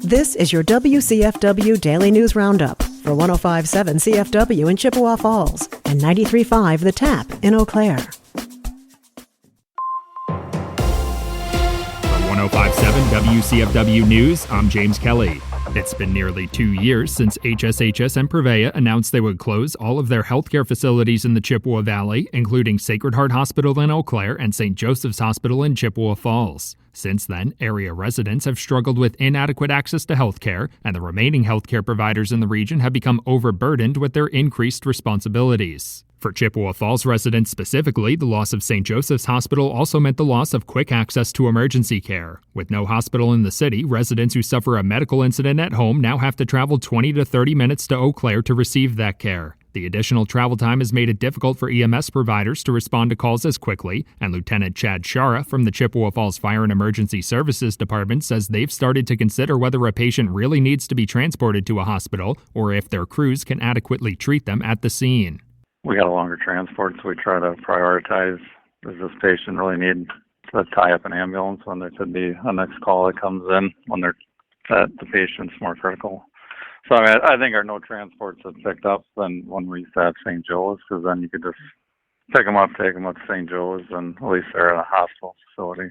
This is your WCFW Daily News Roundup for 105.7 CFW in Chippewa Falls and 93.5 The Tap in Eau Claire. For 105.7 WCFW News, I'm James Kelly. It's been nearly 2 years since HSHS and Prevea announced they would close all of their healthcare facilities in the Chippewa Valley, including Sacred Heart Hospital in Eau Claire and St. Joseph's Hospital in Chippewa Falls. Since then, area residents have struggled with inadequate access to healthcare, and the remaining healthcare providers in the region have become overburdened with their increased responsibilities. For Chippewa Falls residents specifically, the loss of St. Joseph's Hospital also meant the loss of quick access to emergency care. With no hospital in the city, residents who suffer a medical incident at home now have to travel 20 to 30 minutes to Eau Claire to receive that care. The additional travel time has made it difficult for EMS providers to respond to calls as quickly, and Lieutenant Chad Shara from the Chippewa Falls Fire and Emergency Services Department says they've started to consider whether a patient really needs to be transported to a hospital or if their crews can adequately treat them at the scene. We got a longer transport, so we try to prioritize. Does this patient really need to tie up an ambulance when there could be a next call that comes in when the patient's more critical? So I think our no transports have picked up than when we used to have St. Joe's, because then you could just take them up to St. Joe's, and at least they're in a hospital facility.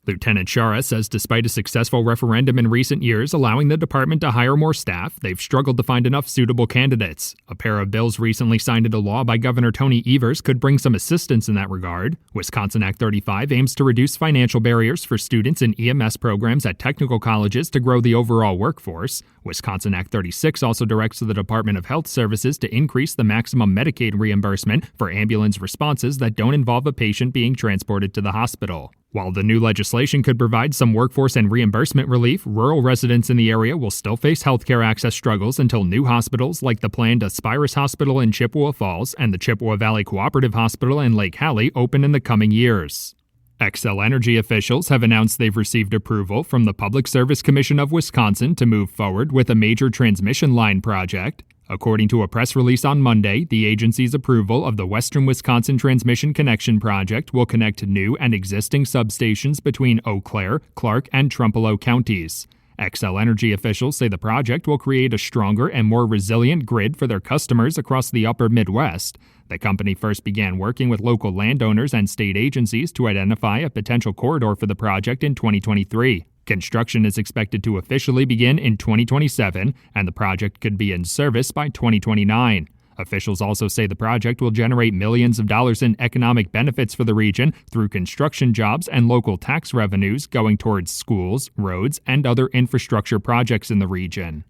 Lieutenant Shara says despite a successful referendum in recent years allowing the department to hire more staff, they've struggled to find enough suitable candidates. A pair of bills recently signed into law by Governor Tony Evers could bring some assistance in that regard. Wisconsin Act 35 aims to reduce financial barriers for students in EMS programs at technical colleges to grow the overall workforce. Wisconsin Act 36 also directs the Department of Health Services to increase the maximum Medicaid reimbursement for ambulance responses that don't involve a patient being transported to the hospital. While the new legislation could provide some workforce and reimbursement relief, rural residents in the area will still face healthcare access struggles until new hospitals like the planned Aspirus Hospital in Chippewa Falls and the Chippewa Valley Cooperative Hospital in Lake Hallie open in the coming years. Xcel Energy officials have announced they've received approval from the Public Service Commission of Wisconsin to move forward with a major transmission line project. According to a press release on Monday, the agency's approval of the Western Wisconsin Transmission Connection Project will connect new and existing substations between Eau Claire, Clark, and Trempealeau counties. Xcel Energy officials say the project will create a stronger and more resilient grid for their customers across the upper Midwest. The company first began working with local landowners and state agencies to identify a potential corridor for the project in 2023. Construction is expected to officially begin in 2027, and the project could be in service by 2029. Officials also say the project will generate millions of dollars in economic benefits for the region through construction jobs and local tax revenues going towards schools, roads, and other infrastructure projects in the region.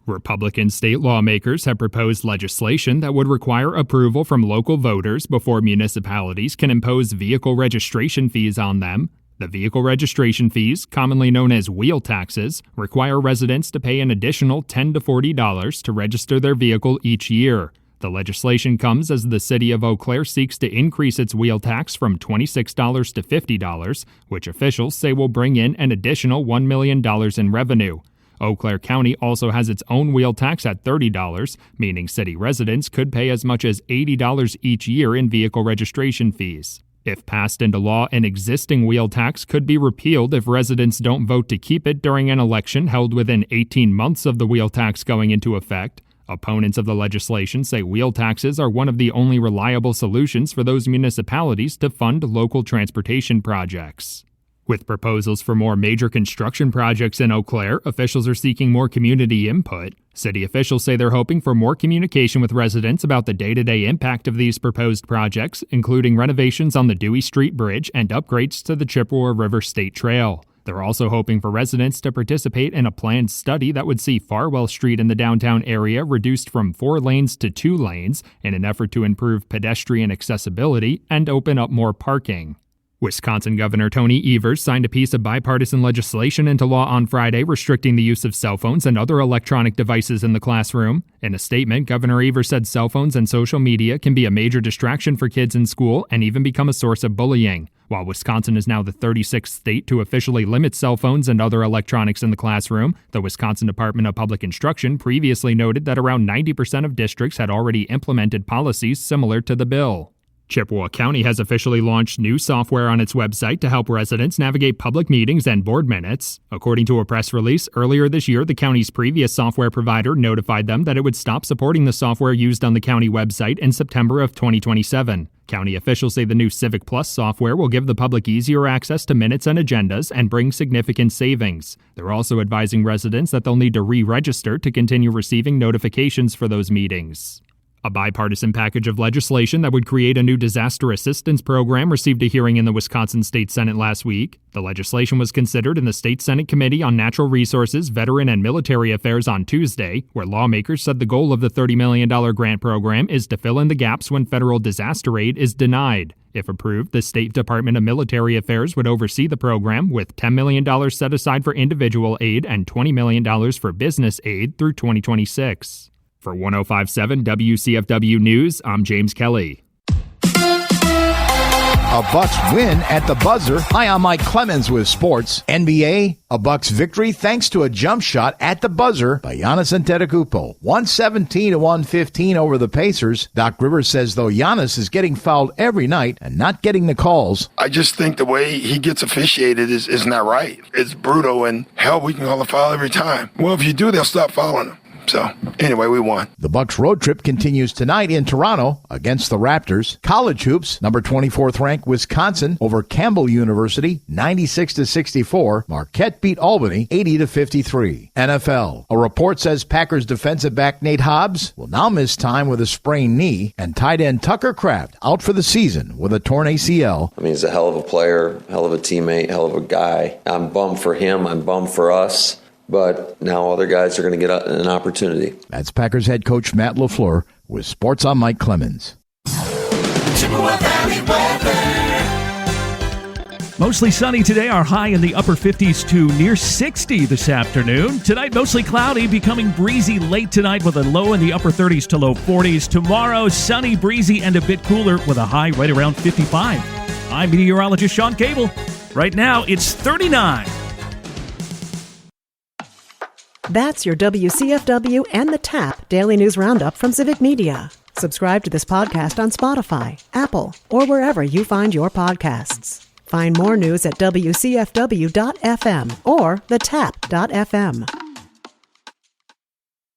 Republican state lawmakers have proposed legislation that would require approval from local voters before municipalities can impose vehicle registration fees on them. The vehicle registration fees, commonly known as wheel taxes, require residents to pay an additional $10 to $40 to register their vehicle each year. The legislation comes as the city of Eau Claire seeks to increase its wheel tax from $26 to $50, which officials say will bring in an additional $1 million in revenue. Eau Claire County also has its own wheel tax at $30, meaning city residents could pay as much as $80 each year in vehicle registration fees. If passed into law, an existing wheel tax could be repealed if residents don't vote to keep it during an election held within 18 months of the wheel tax going into effect. Opponents of the legislation say wheel taxes are one of the only reliable solutions for those municipalities to fund local transportation projects. With proposals for more major construction projects in Eau Claire, officials are seeking more community input. City officials say they're hoping for more communication with residents about the day-to-day impact of these proposed projects, including renovations on the Dewey Street Bridge and upgrades to the Chippewa River State Trail. They're also hoping for residents to participate in a planned study that would see Farwell Street in the downtown area reduced from 4 lanes to 2 lanes in an effort to improve pedestrian accessibility and open up more parking. Wisconsin Governor Tony Evers signed a piece of bipartisan legislation into law on Friday restricting the use of cell phones and other electronic devices in the classroom. In a statement, Governor Evers said cell phones and social media can be a major distraction for kids in school and even become a source of bullying. While Wisconsin is now the 36th state to officially limit cell phones and other electronics in the classroom, the Wisconsin Department of Public Instruction previously noted that around 90% of districts had already implemented policies similar to the bill. Chippewa County has officially launched new software on its website to help residents navigate public meetings and board minutes. According to a press release, earlier this year, the county's previous software provider notified them that it would stop supporting the software used on the county website in September of 2027. County officials say the new Civic Plus software will give the public easier access to minutes and agendas and bring significant savings. They're also advising residents that they'll need to re-register to continue receiving notifications for those meetings. A bipartisan package of legislation that would create a new disaster assistance program received a hearing in the Wisconsin State Senate last week. The legislation was considered in the State Senate Committee on Natural Resources, Veteran and Military Affairs on Tuesday, where lawmakers said the goal of the $30 million grant program is to fill in the gaps when federal disaster aid is denied. If approved, the State Department of Military Affairs would oversee the program, with $10 million set aside for individual aid and $20 million for business aid through 2026. For 105.7 WCFW News, I'm James Kelly. A Bucks win at the buzzer. Hi, I'm Mike Clemens with sports. NBA, a Bucks victory thanks to a jump shot at the buzzer by Giannis Antetokounmpo. 117-115 over the Pacers. Doc Rivers says, though, Giannis is getting fouled every night and not getting the calls. I just think the way he gets officiated is not right. It's brutal, and hell, we can call a foul every time. Well, if you do, they'll stop fouling him. So, anyway, we won. The Bucks road trip continues tonight in Toronto against the Raptors. College hoops, number 24th ranked Wisconsin over Campbell University, 96-64. Marquette beat Albany, 80-53. NFL, a report says Packers defensive back Nate Hobbs will now miss time with a sprained knee, and tight end Tucker Kraft out for the season with a torn ACL. I mean, he's a hell of a player, hell of a teammate, hell of a guy. I'm bummed for him. I'm bummed for us. But now other guys are going to get an opportunity. That's Packers head coach Matt LaFleur with Sports on Mike Clemens. Chippewa Valley weather. Mostly sunny today, our high in the upper 50s to near 60 this afternoon. Tonight, mostly cloudy, becoming breezy late tonight with a low in the upper 30s to low 40s. Tomorrow, sunny, breezy, and a bit cooler with a high right around 55. I'm meteorologist Sean Cable. Right now, it's 39. That's your WCFW and the TAP Daily News Roundup from Civic Media. Subscribe to this podcast on Spotify, Apple, or wherever you find your podcasts. Find more news at WCFW.FM or thetap.fm.